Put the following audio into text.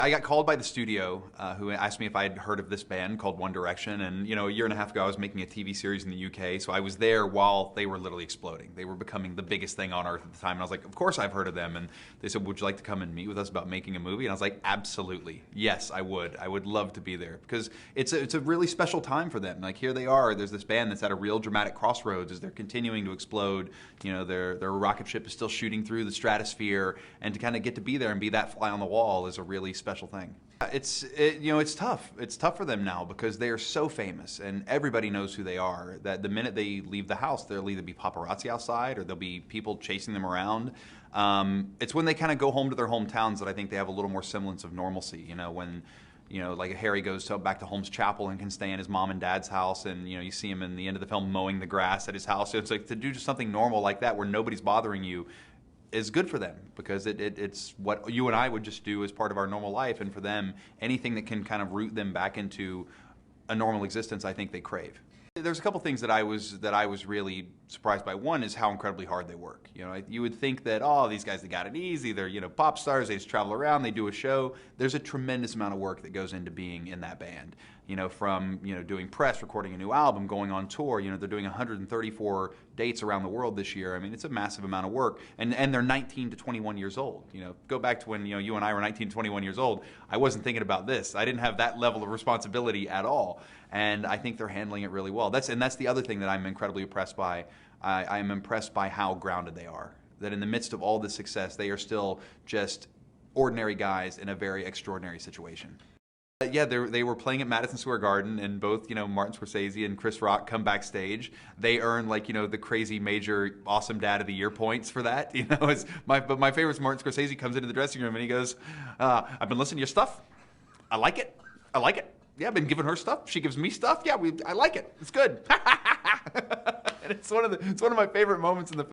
I got called by the studio who asked me if I had heard of this band called One Direction, and a year and a half ago I was making a TV series in the UK, so I was there while they were literally exploding. They were becoming the biggest thing on earth at the time, and I was like, of course I've heard of them, and they said, would you like to come and meet with us about making a movie? And I was like, absolutely, yes, I would love to be there, because it's a really special time for them. Like, here they are, there's this band that's at a real dramatic crossroads as they're continuing to explode. Their rocket ship is still shooting through the stratosphere, and to kind of get to be there and be that fly on the wall is a really special thing. It's tough. It's tough for them now because they are so famous and everybody knows who they are, that the minute they leave the house, there'll either be paparazzi outside or there'll be people chasing them around. It's when they kind of go home to their hometowns that I think they have a little more semblance of normalcy. When like Harry goes back to Holmes Chapel and can stay in his mom and dad's house, and you see him in the end of the film mowing the grass at his house. So it's like, to do just something normal like that where nobody's bothering you is good for them, because it's what you and I would just do as part of our normal life, and for them, anything that can kind of root them back into a normal existence, I think they crave. There's a couple things that I was really surprised by. One is how incredibly hard they work. You would think that, oh, these guys, they got it easy. They're pop stars. They just travel around. They do a show. There's a tremendous amount of work that goes into being in that band. From doing press, recording a new album, going on tour. They're doing 134 dates around the world this year. I mean, it's a massive amount of work, and they're 19 to 21 years old. Go back to when you and I were 19 to 21 years old. I wasn't thinking about this. I didn't have that level of responsibility at all, and I think they're handling it really well. That's the other thing that I'm incredibly impressed by. I am impressed by how grounded they are. That in the midst of all this success, they are still just ordinary guys in a very extraordinary situation. Yeah, they were playing at Madison Square Garden, and both Martin Scorsese and Chris Rock come backstage. They earn the crazy major awesome dad of the year points for that. But my favorite is Martin Scorsese comes into the dressing room and he goes, "I've been listening to your stuff. I like it. I like it. Yeah, I've been giving her stuff. She gives me stuff. Yeah, I like it. It's good." And it's one of my favorite moments in the film.